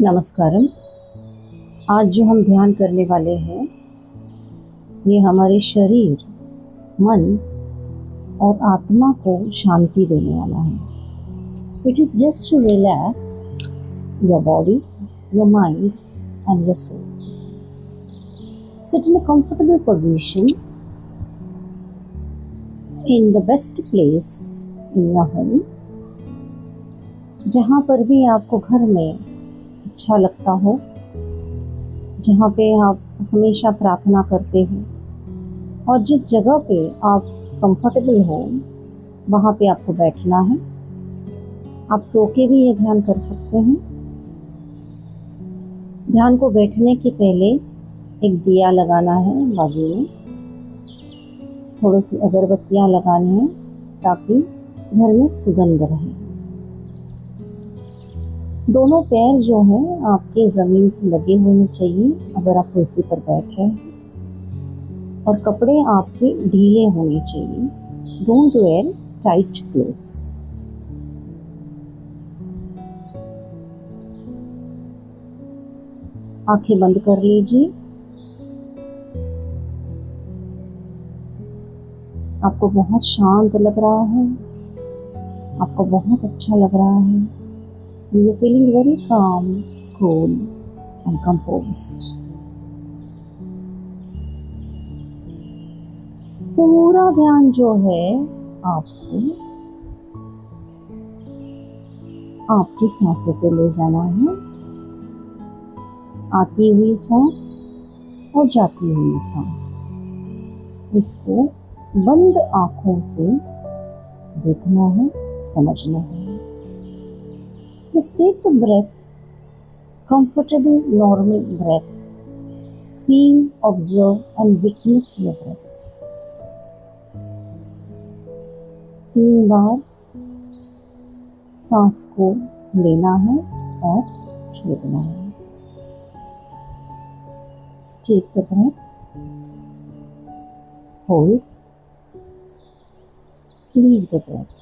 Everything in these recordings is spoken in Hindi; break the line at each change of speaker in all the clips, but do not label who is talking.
नमस्कारम। आज जो हम ध्यान करने वाले हैं ये हमारे शरीर, मन और आत्मा को शांति देने वाला है। It is just to relax your body, your mind and your soul. Sit in a comfortable position in the best place in your home, जहाँ पर भी आपको घर में अच्छा लगता हो, जहाँ पे आप हमेशा प्रार्थना करते हो और जिस जगह पे आप कंफर्टेबल हो वहाँ पे आपको बैठना है। आप सो के भी ये ध्यान कर सकते हैं। ध्यान को बैठने के पहले एक दिया लगाना है, बाजू में थोड़ी सी अगरबत्तियाँ लगानी है ताकि घर में सुगंध रहे। दोनों पैर जो हैं आपके ज़मीन से लगे होने चाहिए अगर आप कुर्सी पर बैठ रहे हैं, और कपड़े आपके ढीले होने चाहिए। Don't wear tight clothes. आंखें बंद कर लीजिए। आपको बहुत शांत लग रहा है, आपको बहुत अच्छा लग रहा है। You are feeling very calm, cool and composed. पूरा ध्यान जो है आपको आपकी सांसों पे ले जाना है। आती हुई सांस और जाती हुई सांस, इसको बंद आंखों से देखना है, समझना है। Just take the breath, comfortable, normal breath. Feel, observe and witness your breath. 3 बार सांस को लेना है और छोड़ना है। Take the breath, hold, leave the breath.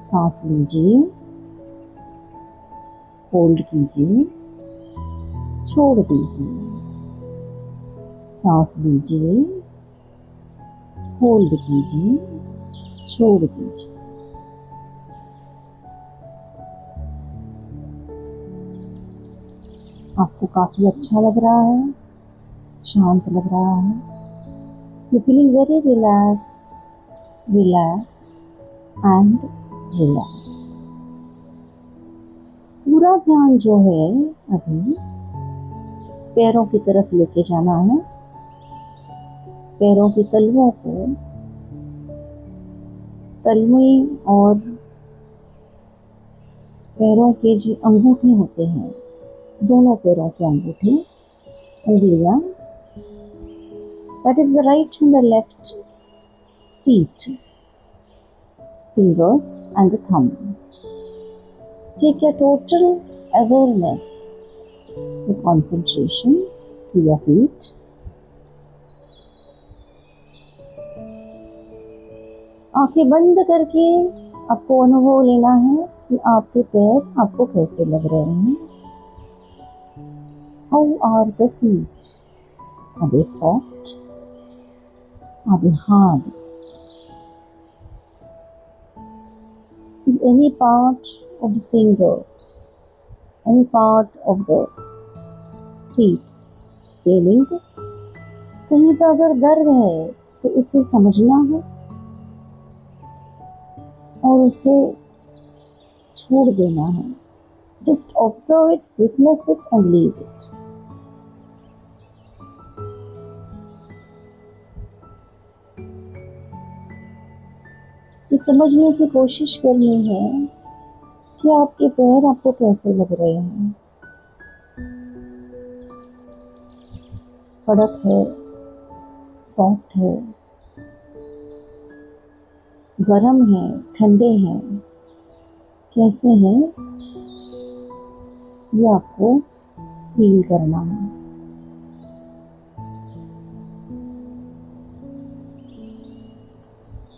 सांस लीजिए, होल्ड कीजिए, छोड़ दीजिए। सांस लीजिए, होल्ड कीजिए, छोड़ दीजिए। आपको काफी अच्छा लग रहा है, शांत लग रहा है। You feeling very relaxed and relax. पूरा ध्यान जो है अभी पैरों की तरफ लेके जाना है। पैरों की तलवों को, तलवे और पैरों के जो अंगूठे होते हैं, दोनों पैरों के अंगूठे, उंगलियां, that is the right and the left feet, fingers and the thumb. Take your total awareness with concentration to your feet. आंखें बंद करके आपको अनुभव लेना है कि आपके पैर आपको कैसे लग रहे हैं। How are the feet? Are they soft? Are they hard? Is any part of the finger, any part of the feet feeling? कहीं पर अगर दर्द है तो उसे समझना है और उसे छोड़ देना है। Just observe it, witness it and leave it. ये समझने की कोशिश करनी है कि आपके पैर आपको कैसे लग रहे हैं। कड़क है, सॉफ्ट है, गरम है, ठंडे हैं, कैसे हैं ये आपको फील करना है।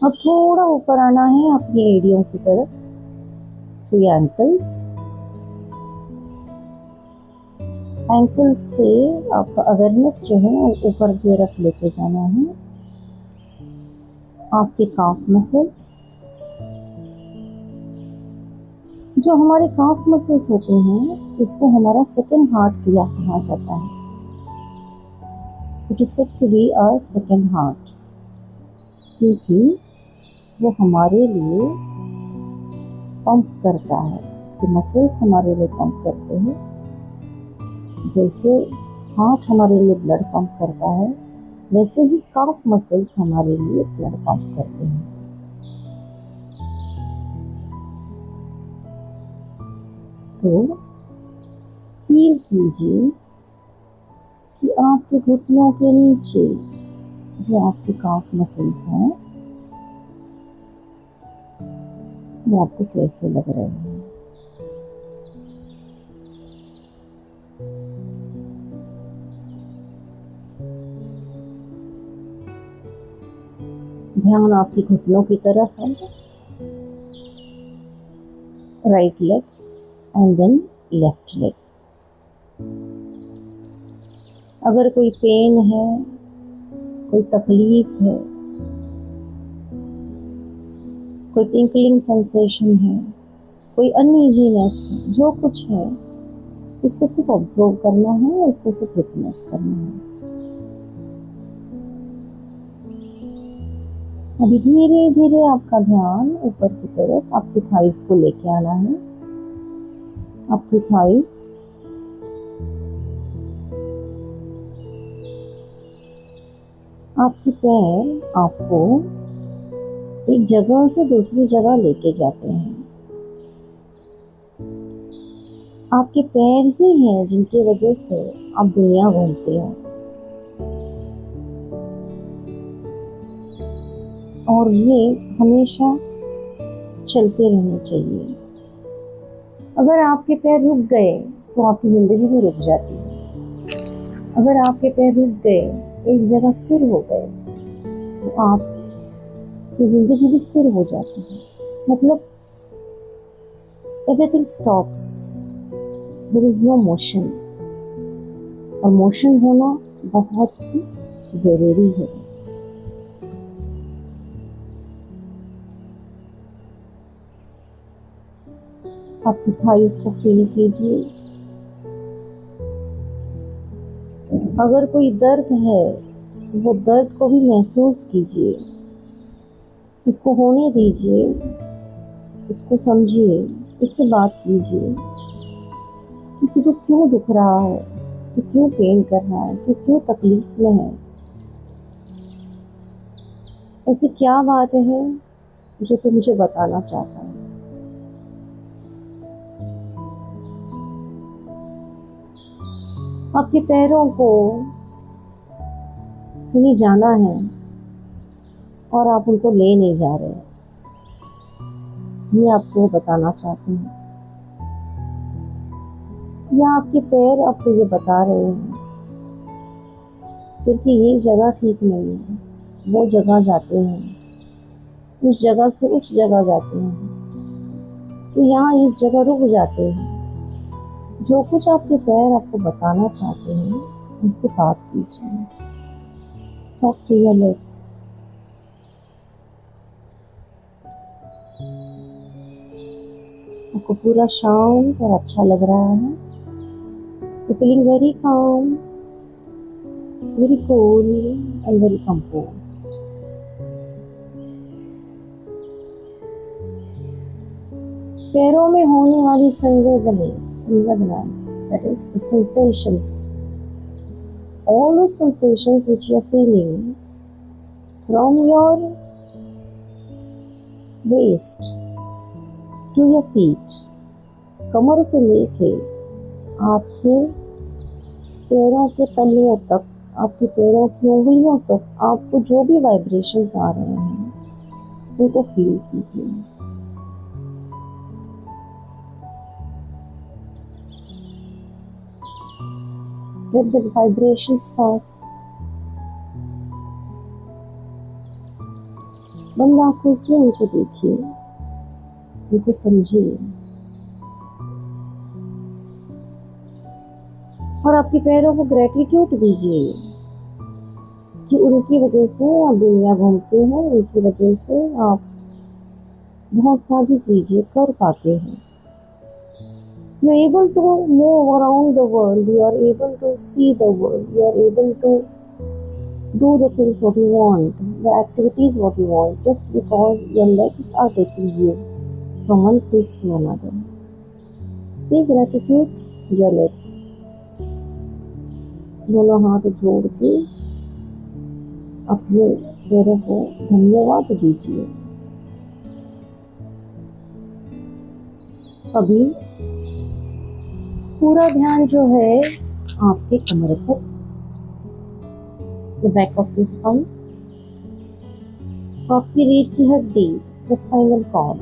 अब थोड़ा ऊपर आना है अपनी एड़ियों की तरफ, to your ankles, एंकल से आपका अवेयरनेस जो है ऊपर की तरफ लेके जाना है। आपके काफ मसल्स, जो हमारे काफ मसल्स होते हैं, इसको हमारा सेकंड हार्ट किया कहा जाता है। It is said to be a second heart, क्योंकि वो हमारे लिए पंप करता है। इसके मसल्स हमारे लिए पंप करते हैं। जैसे हार्ट हमारे लिए ब्लड पंप करता है, वैसे ही काफ मसल्स हमारे लिए ब्लड पंप करते हैं। तो फील कीजिए कि आपके घुटनों के नीचे जो आपके काफ मसल्स हैं वो आपको कैसे लग रहे हैं। ध्यान आपके घुटनों की तरफ है। Right leg and then left leg. अगर कोई पेन है, कोई तकलीफ है, कोई टिंकलिंग सेंसेशन है, कोई अनईजीनेस है, जो कुछ है उसको सिर्फ ऑब्जर्व करना है, उसको सिर्फ विटनेस करना है। अभी धीरे धीरे आपका ध्यान ऊपर की तरफ आपकी थाइस को लेके आना है। आपकी थाइस, आपके पैर आपको एक जगह से दूसरी जगह लेके जाते हैं। आपके पैर ही हैं जिनकी वजह से आप दुनिया घूमते हो, और ये हमेशा चलते रहने चाहिए। अगर आपके पैर रुक गए तो आपकी जिंदगी भी रुक जाती है। अगर आपके पैर रुक गए, एक जगह स्थिर हो गए, तो आपकी जिंदगी भी स्थिर हो जाती है। मतलब everything stops, there is no motion, और मोशन होना बहुत ही जरूरी है। आपकी थाइस को फील कीजिए। अगर कोई दर्द है, वो दर्द को भी महसूस कीजिए, उसको होने दीजिए, उसको समझिए, उससे बात कीजिए कि तो क्यों दुख रहा है, तो क्यों पेन कर रहा है, तो क्यों तकलीफ में है, ऐसी क्या बात है जो तू मुझे बताना चाहता है। आपके पैरों को कहीं जाना है और आप उनको ले नहीं जा रहे, ये आपको बताना चाहते हैं। या आपके पैर आपको ये बता रहे हैं फिर कि ये जगह ठीक नहीं है, वो जगह जाते हैं, उस जगह से उस जगह जाते हैं, तो यहाँ इस जगह रुक जाते हैं। जो कुछ आपके पैर आपको बताना चाहते हैं, उनसे बात कीजिए। Talk to your legs. आपको पूरा शांत और अच्छा लग रहा है। You're feeling very calm, very cool and very composed. पैरों में होने वाली संवेदना, that is the sensations, all those sensations which you are feeling from your waist to your feet, कमर से लेके आपके पैरों के तलुओं तक, आपके पैरों की उंगलियों तक, आपको जो भी वाइब्रेशंस आ रहे हैं उनको फील कीजिए। Let the vibrations pass. बंद आंखों से उनको देखिए, उनको समझिए। और आपके पैरों को ग्रेटिट्यूड दीजिए कि उनकी वजह से आप दुनिया घूमते हैं, उनकी वजह से आप बहुत सारी चीजें कर पाते हैं। You are able to move around the world, you are able to see the world, you are able to do the things what you want, the activities what you want, just because your legs are taking you from one place to another. Be gratitude your legs. दोनों हाथ जोड़ के अपने पैरों को धन्यवाद दीजिए। अभी पूरा ध्यान जो है आपके कमर पर, the back of your spine, आपकी रीढ़ की हड्डी, the spinal cord,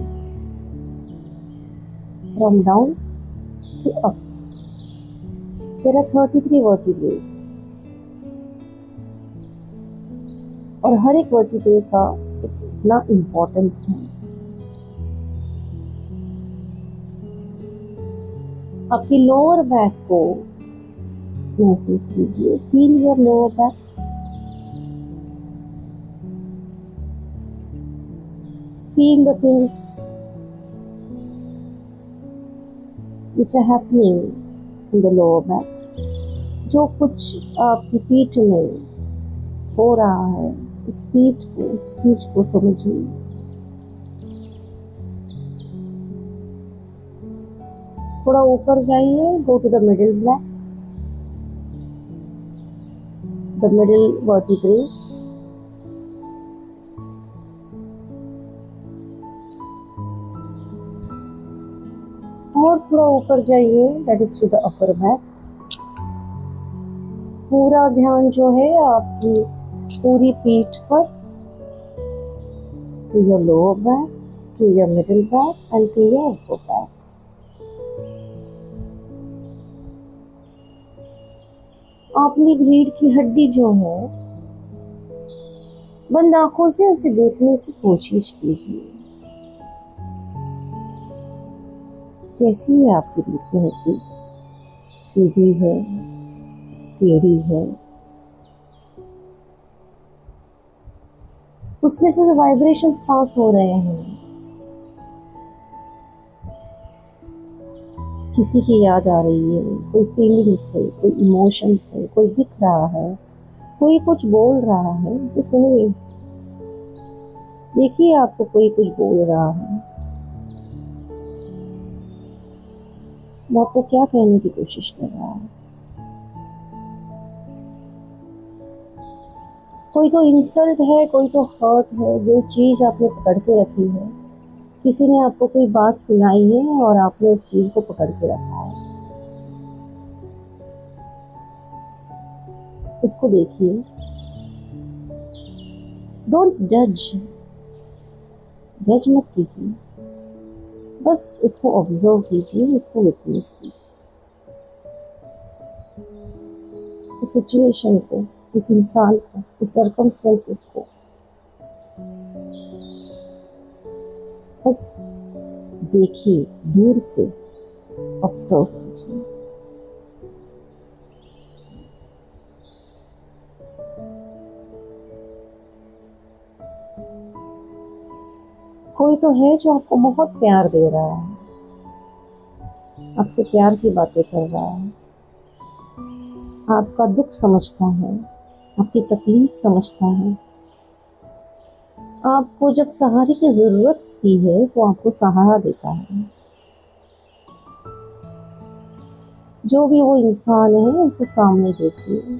from down to up. There are 33 vertebrae और हर एक वर्टिब्रे का इतना इम्पोर्टेंस है। आपकी लोअर बैक को महसूस कीजिए। Feel your lower back. Feel the things which are happening in the lower back। जो कुछ आपकी पीठ में हो रहा है, उस पीठ को, उस चीज को समझिए। थोड़ा ऊपर जाइए, go to the middle back, the middle vertebrae. और थोड़ा ऊपर जाइए, that is to the upper back. पूरा ध्यान जो है आपकी पूरी पीठ पर, to your lower back, to your middle back and to your upper back. अपनी रीढ़ की हड्डी जो है, बंद आंखों से उसे देखने की कोशिश कीजिए। कैसी है आपकी रीढ़ की हड्डी? सीधी है, टेढ़ी है? उसमें से जो वाइब्रेशंस पास हो रहे हैं, किसी की याद आ रही है, कोई फीलिंग्स है, कोई इमोशंस है, कोई दिख रहा है, कोई कुछ बोल रहा है, उसे सुनिए। देखिए आपको कोई कुछ बोल रहा है, वो आपको क्या कहने की कोशिश कर रहा है। कोई तो इंसल्ट है, कोई तो हर्ट है, जो चीज आपने पकड़ के रखी है। किसी ने आपको कोई बात सुनाई है और आपने उस चीज को पकड़ के रखा है। उसको देखिए। डोंट जज, जज मत कीजिए, बस उसको ऑब्जर्व कीजिए, उसको विटनेस कीजिए। उस सिचुएशन को, उस इंसान को, उस सर्कमस्टेंसेस को बस देखिए, दूर से ऑब्जर्व कीजिए। कोई तो है जो आपको बहुत प्यार दे रहा है, आपसे प्यार की बातें कर रहा है, आपका दुख समझता है, आपकी तकलीफ समझता है। आपको जब सहारे की जरूरत होती है, वो आपको सहारा देता है। जो भी वो इंसान है, उसको सामने देखिए,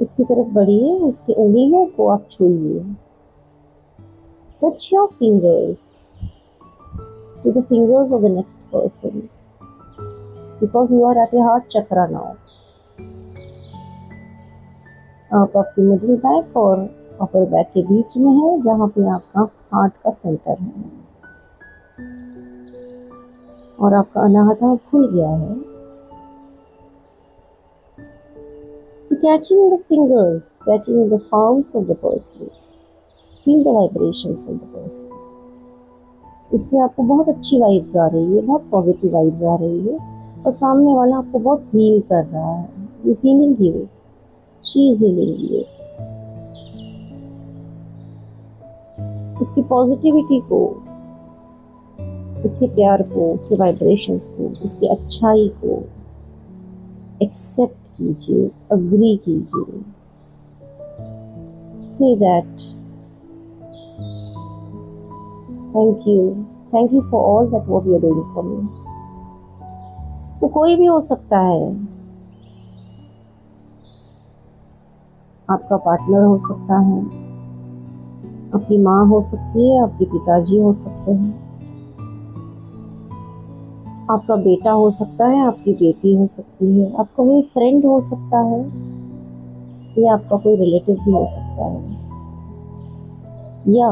उसकी तरफ बढ़िए, उसकी उंगलियों को आप छूइए। Touch your fingers to the fingers of the next person, because you are at your heart chakra now. आप आपके मिडिल बैक और अपर बैक के बीच में है, जहाँ पे आपका हार्ट का सेंटर है, और आपका अनाहता खुल गया है। Catching the fingers, catching the palms of the person, feel the vibrations of the person. इससे आपको बहुत अच्छी वाइब्स आ रही है, बहुत पॉजिटिव वाइब्स आ रही है, और सामने वाला आपको बहुत हील कर रहा है। Is healing you, she is healing you. उसकी पॉजिटिविटी को, उसके प्यार को, उसके वाइब्रेशंस को, उसकी अच्छाई को एक्सेप्ट कीजिए, अग्री कीजिए। Say that thank you for all that what you are doing for me. वो कोई भी हो सकता है, आपका पार्टनर हो सकता है, आपकी माँ हो सकती है, आपके पिताजी हो सकते हैं, आपका बेटा हो सकता है, आपकी बेटी हो सकती है, आपका कोई फ्रेंड हो सकता है, या आपका कोई रिलेटिव भी हो सकता है, या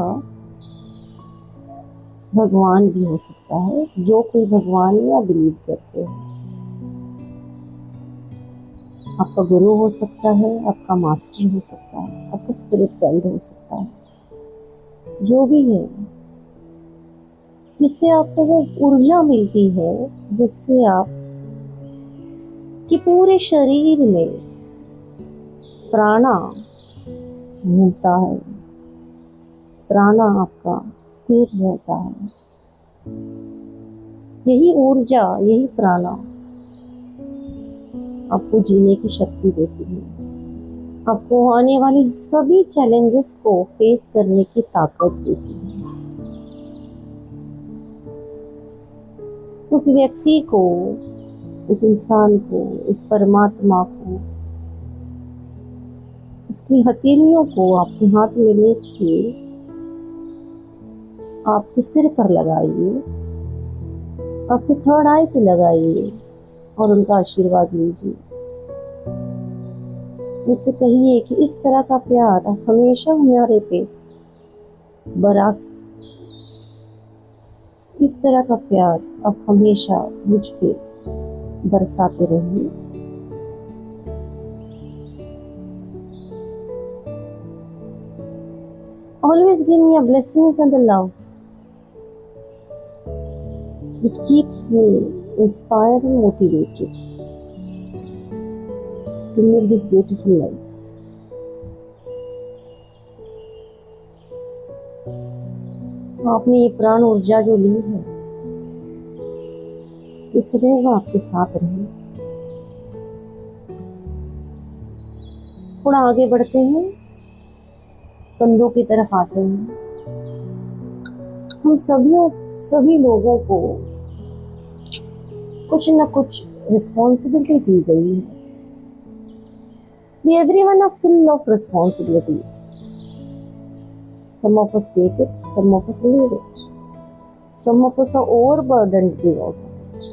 भगवान भी हो सकता है, जो कोई भगवान या बिलीव करते हैं। आपका गुरु हो सकता है, आपका मास्टर हो सकता है, आपका स्पिरिट गाइड हो सकता है, जो भी है, जिससे आपको वो ऊर्जा मिलती है, जिससे आप कि पूरे शरीर में प्राणा घूमता है, प्राणा आपका स्थिर रहता है। यही ऊर्जा, यही प्राणा आपको जीने की शक्ति देती है, आपको आने वाली सभी चैलेंजेस को फेस करने की ताकत देती है। उस व्यक्ति को, उस इंसान को, उस परमात्मा को, उसकी हथेलियों को आपके हाथ में लेके आपके सिर पर लगाइए, आपके थर्ड आई पे लगाइए और उनका आशीर्वाद लीजिए। मुझसे कहिए कि इस तरह का प्यार हमेशा हमारे पे बरस, इस तरह का प्यार आप हमेशा मुझ पे बरसाते रहिए। Always give me your blessings and the love which keeps me inspired and motivated to live this beautiful life. आपने ये प्राण ऊर्जा जो ली है, ये सदैव आपके साथ रहे। थोड़ा आगे बढ़ते हैं, कंधों की तरफ आते हैं। हम सभी लोगों को कुछ न कुछ रिस्पॉन्सिबिलिटी दी गई है। We everyone are full of responsibilities. Some of us take it, some of us leave it. Some of us are overburdened because of it,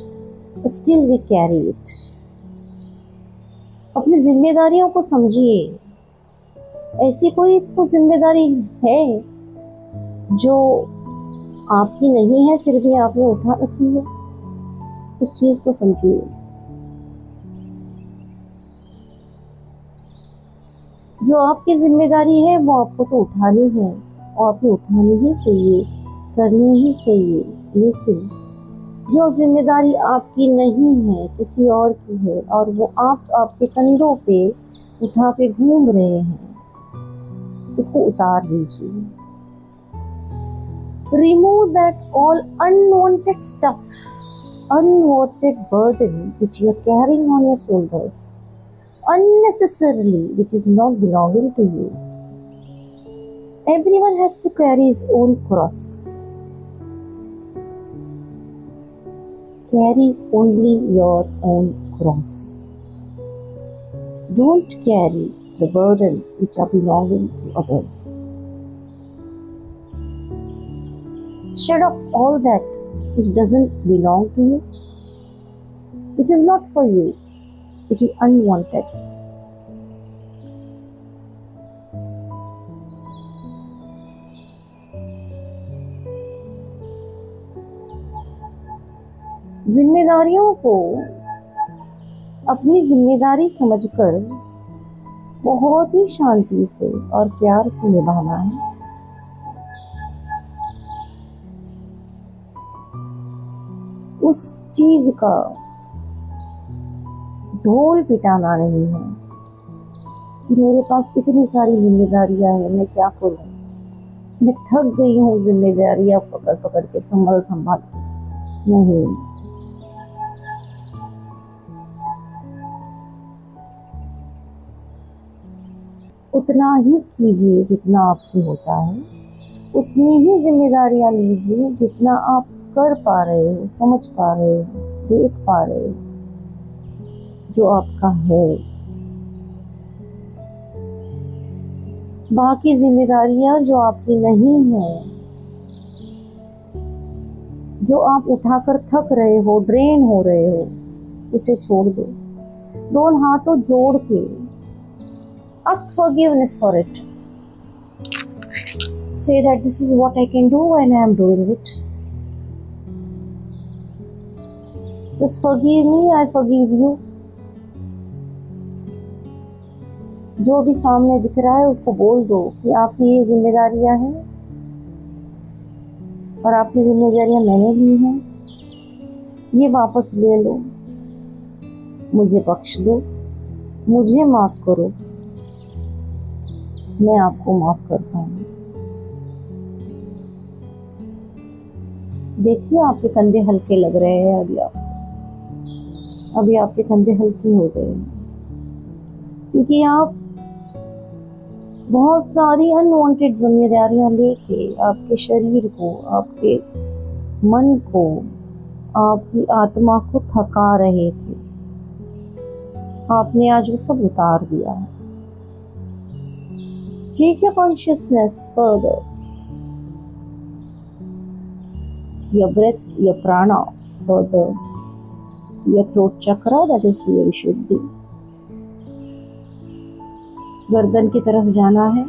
but still we carry it. अपनी जिम्मेदारियों को समझिए। ऐसी कोई तो जिम्मेदारी है जो आपकी नहीं है, फिर भी आपने उठा रखी है। उस चीज को समझिए। जो आपकी जिम्मेदारी है वो आपको तो उठानी है, और आपको उठानी ही चाहिए, करनी ही चाहिए। लेकिन जो जिम्मेदारी आपकी नहीं है, किसी और की है, और वो आप आपके कंधों पे उठा के घूम रहे हैं, उसको उतार दीजिए। Remove that all unwanted stuff, unwanted burden which you are carrying on your shoulders unnecessarily, which is not belonging to you. Everyone has to carry his own cross. Carry only your own cross. Don't carry the burdens which are belonging to others. Shed off all that which doesn't belong to you, which is not for you, which is unwanted. जिम्मेदारियों को अपनी जिम्मेदारी समझकर बहुत ही शांति से और प्यार से निभाना है। उस चीज का ढोल पिटाना नहीं है कि मेरे पास इतनी सारी जिम्मेदारियां हैं, मैं क्या करूं, मैं थक गई हूँ जिम्मेदारियां पकड़ पकड़ के, संभाल संभाल के। नहीं, उतना ही कीजिए जितना आपसे होता है, उतनी ही जिम्मेदारियां लीजिए जितना आप कर पा रहे हो, समझ पा रहे हो, देख पा रहे हो, जो आपका है। बाकी जिम्मेदारियां जो आपकी नहीं है, जो आप उठाकर थक रहे हो, ड्रेन हो रहे हो, उसे छोड़ दो। दोनों हाथों जोड़ के ask forgiveness for it. Say that this is what I can do and I am doing it. Just forgive me, I forgive you. जो भी सामने दिख रहा है उसको बोल दो कि आपकी ये जिम्मेदारियां हैं और आपकी जिम्मेदारियां मैंने ली हैं, ये वापस ले लो, मुझे बख्श दो, मुझे माफ करो, मैं आपको माफ करता हूँ। देखिए आपके कंधे हल्के लग रहे हैं, अभी आपके कंधे हल्के हो गए हैं, क्योंकि आप बहुत सारी अनवांटेड जिम्मेदारियां लेके आपके शरीर को, आपके मन को, आपकी आत्मा को थका रहे थे। आपने आज वो सब उतार दिया है। Take your consciousness further, your breath, your prana further, your throat chakra, that is where we should be. गर्दन की तरफ जाना है,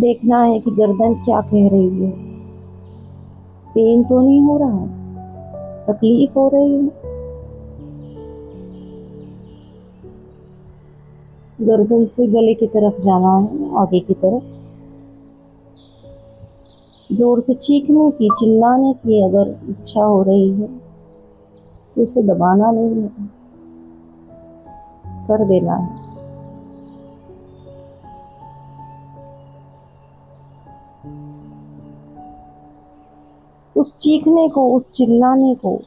देखना है कि गर्दन क्या कह रही है। पेन तो नहीं हो रहा, तकलीफ हो रही है। गर्दन से गले की तरफ जाना है, आगे की तरफ। जोर से चीखने की, चिल्लाने की अगर इच्छा हो रही है तो उसे दबाना नहीं है, कर देना है। उस चीखने को, उस चिल्लाने को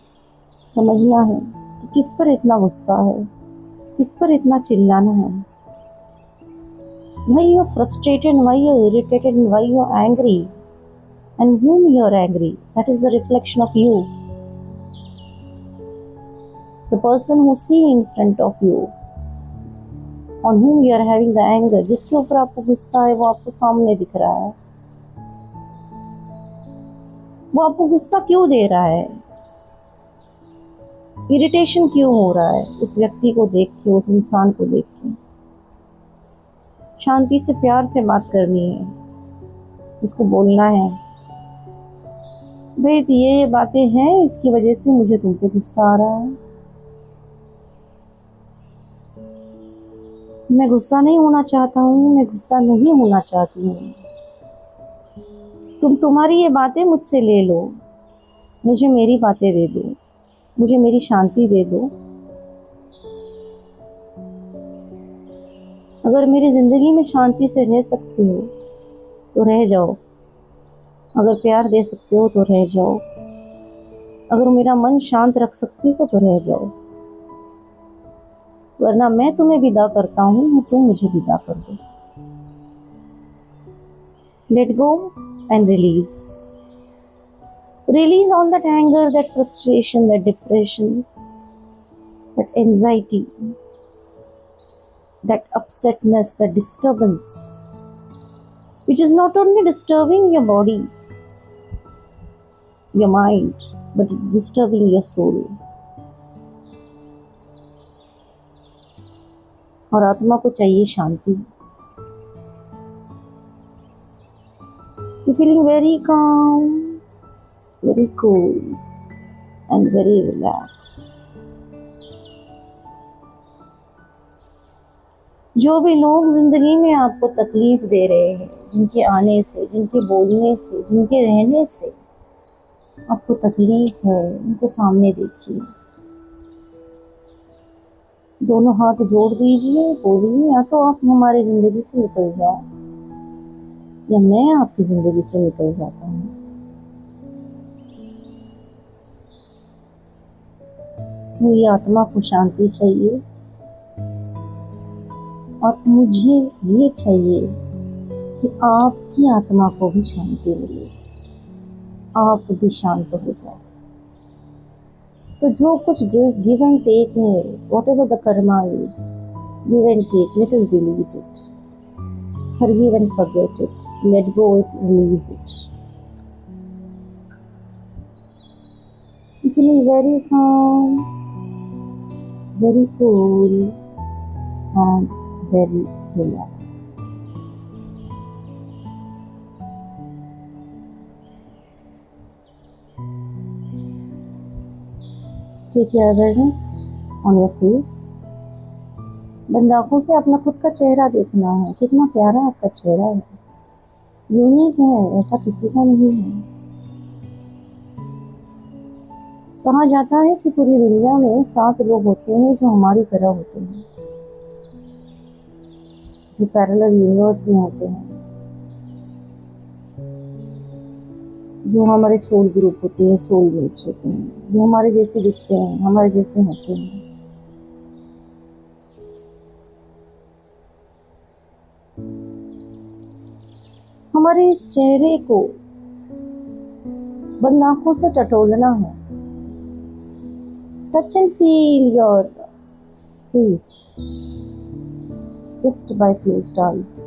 समझना है कि किस पर इतना गुस्सा है, किस पर इतना चिल्लाना है। Why you are frustrated, why you are irritated, and why you are angry, and whom you are angry, that is the reflection of you. The person who see in front of you, on whom you are having the anger, जिसके ऊपर आपको गुस्सा है, वो आपको सामने दिख रहा है। वो आपको गुस्सा क्यों दे रहा है, इरिटेशन क्यों हो रहा है, उस व्यक्ति को देख के, उस इंसान को देख के। शांति से, प्यार से बात करनी है, उसको बोलना है, भाई ये बातें हैं, इसकी वजह से मुझे तुम पे गुस्सा आ रहा है। मैं गुस्सा नहीं होना चाहता हूँ, मैं गुस्सा नहीं होना चाहती हूँ। तुम्हारी ये बातें मुझसे ले लो, मुझे मेरी बातें दे दो, मुझे मेरी शांति दे दो। अगर मेरी जिंदगी में शांति से रह सकते हो तो रह जाओ, अगर प्यार दे सकते हो तो रह जाओ, अगर मेरा मन शांत रख सकती हो तो रह जाओ, वरना मैं तुम्हें विदा करता हूँ, तुम मुझे विदा कर दो। Let go and release, release all that anger, that frustration, that depression, that anxiety, that upsetness, that disturbance, which is not only disturbing your body, your mind, but disturbing your soul. और आत्मा को चाहिए शांति। You're feeling very calm, very cool, and very relaxed. जो भी लोग जिंदगी में आपको तकलीफ दे रहे हैं, जिनके आने से, जिनके बोलने से, जिनके रहने से आपको तकलीफ है, उनको सामने देखिए, दोनों हाथ जोड़ दीजिए, बोलिए या तो आप हमारी जिंदगी से निकल जाओ या मैं आपकी जिंदगी से निकल जाता हूँ। मेरी आत्मा को शांति चाहिए और मुझे ये चाहिए कि आपकी आत्मा को भी शांति मिले, आप भी शांत हो जाओ। तो जो कुछ गिव एंड टेक है, what the karma is, give and take, let us delete it, forgive and forget it, let go it, release it. Feeling very calm, very cool and very relaxed. Take your awareness on your face. बंद आंखों से अपना खुद का चेहरा देखना है। कितना प्यारा आपका चेहरा है, यूनिक है, ऐसा किसी का नहीं है। कहा जाता है कि पूरी दुनिया में 7 लोग होते हैं जो हमारी तरह होते हैं, जो पैरेलल यूनिवर्स में होते हैं, जो हमारे सोल ग्रुप होते हैं, सोल मेट्स होते हैं, जो हमारे जैसे दिखते हैं, हमारे जैसे होते हैं। हमारे इस चेहरे को बंद आंखों से टटोलना है। Touch and feel your face just by closed eyes.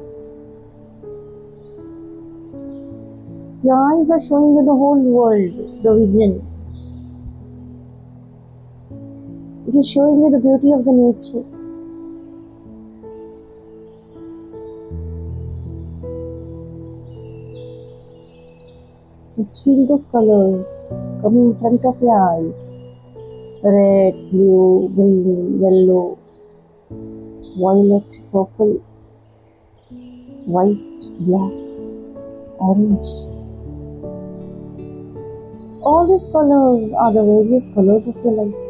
Your eyes are showing you the whole world, the vision. It is showing you the beauty of the nature. Just feel those colors coming in front of your eyes. Red, blue, green, yellow, violet, purple, white, black, orange. All these colors are the various colors of your life.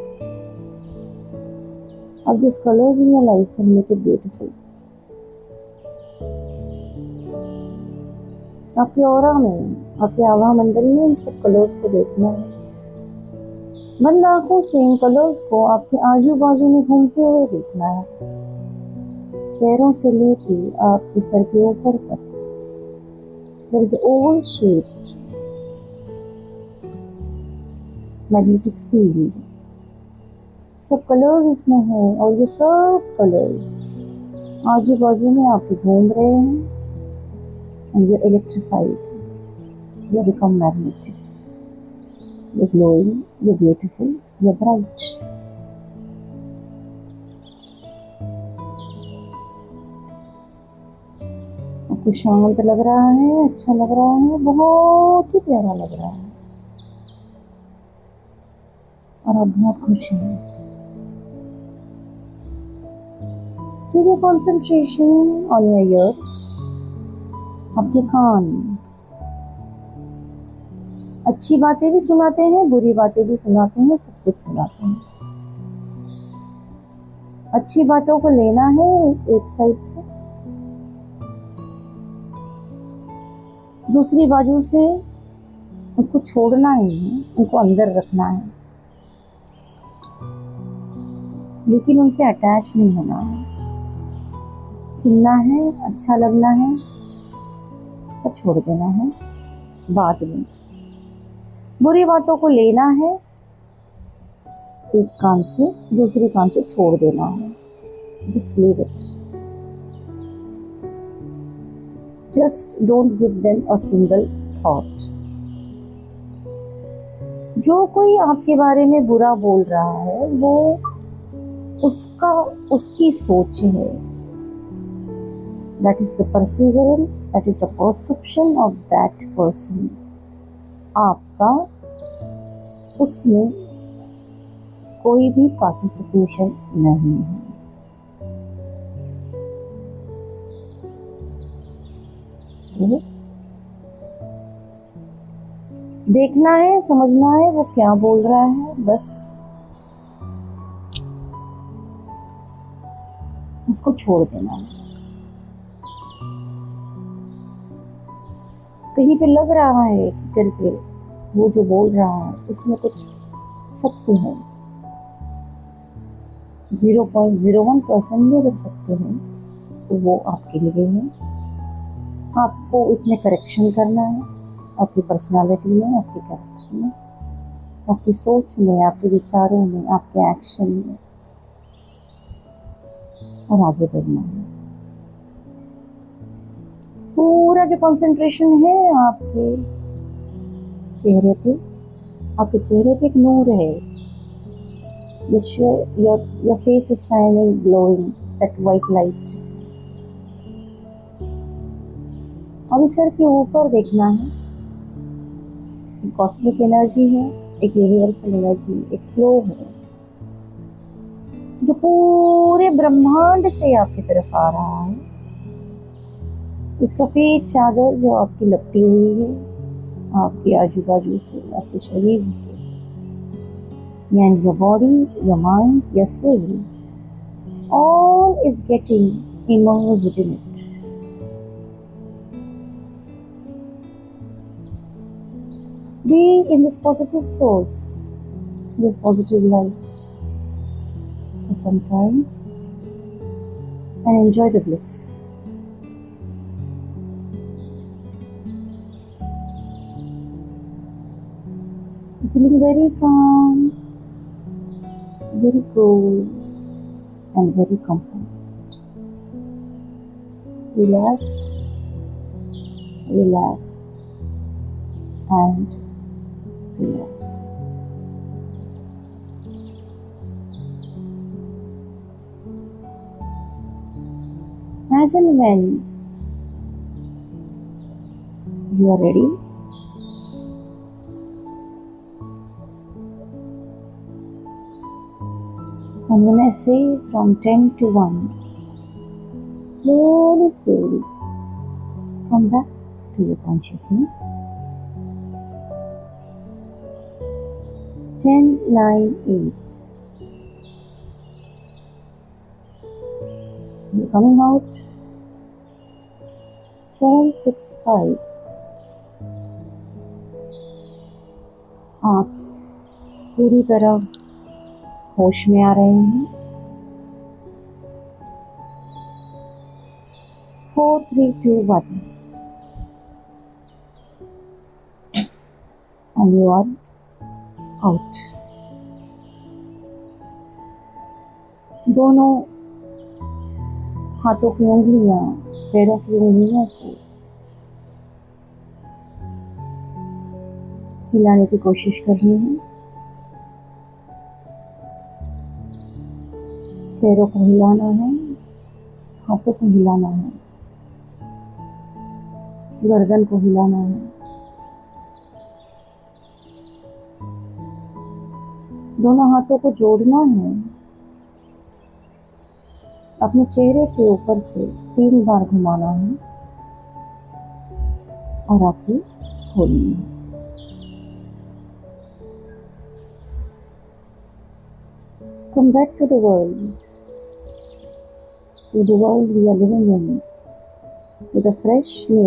All these colors in your life can make it beautiful. आपके ऑरा में, आपके आभा मंडल में इन सब कलर्स को देखना है। बंद आंखों से इन कलर्स को आपके आजू बाजू में घूमते हुए देखना है, पैरों से लेके आपके सर के ऊपर तक। There is oval shaped magnetic field, सब कलर्स इसमें हैं और ये सब कलर्स आजू बाजू में आपके घूम रहे हैं। And you're electrified, you become magnetic, you're glowing, you're beautiful, you're bright. आपको शांत लग रहा है, अच्छा लग रहा है, बहुत ही प्यारा लग रहा है और आप बहुत खुश हैं। Take your concentration on your ears, आपके कान। अच्छी बातें भी सुनाते हैं, बुरी बातें भी सुनाते हैं, सब कुछ सुनाते हैं। अच्छी बातों को लेना है एक साइड से, दूसरी बाजू से उसको छोड़ना नहीं है, उनको अंदर रखना है, लेकिन उनसे अटैच नहीं होना है। सुनना है, अच्छा लगना है और छोड़ देना है बाद में। बुरी बातों को लेना है एक कान से, दूसरी कान से छोड़ देना है। Just leave it. Just don't give them a single thought. जो कोई आपके बारे में बुरा बोल रहा है वो उसकी सोच है। That is the perseverance, that is the perception of that person. आपका उसमें कोई भी पार्टिसिपेशन नहीं है। देखना है, समझना है वो क्या बोल रहा है, बस उसको छोड़ देना है। कहीं पे लग रहा है कि करके वो जो बोल रहा है उसमें कुछ सत्य है, 0.01% भी अगर सत्य है तो वो आपके लिए है। आपको उसमें करेक्शन करना है, आपकी पर्सनालिटी में, आपके कैरेक्टर में, आपकी सोच में, आपके विचारों में, आपके एक्शन में, और आगे बढ़ना है। पूरा जो कंसंट्रेशन है आपके चेहरे पे, आपके चेहरे पे एक नूर है, your face is shining, glowing, that white light। अभी सर के ऊपर देखना है, कॉस्मिक एनर्जी है, एक यूनिवर्सल एनर्जी, एक फ्लो है जो पूरे ब्रह्मांड से आपकी तरफ आ रहा है। एक सफेद चादर जो आपकी लपटी हुई है आपके आजू बाजू से, आपके शरीर से, and your body, your mind, your soul, all is getting immersed in it। Be in this positive source, this positive light for some time and enjoy the bliss। Feeling very calm, very cool and very composed। Relax, relax and relax। As and when you are ready, and when I say from 10 to 1, slowly, slowly come back to your consciousness। 10, 9, 8, you're coming out। 7, 6, 5, आप पूरी तरह होश में आ रहे हैं। 4, 3, 2, 1 and you are out। दोनों हाथों की उंगलियां, पैरों की उंगलियों को हिलाने की कोशिश करनी है। पैरों को हिलाना है, हाथों को हिलाना है, गर्दन को हिलाना है। दोनों हाथों को जोड़ना है, अपने चेहरे के ऊपर से 3 बार घुमाना है और आंखें खोलनी है। Come back to the world we are living in, with a fresh new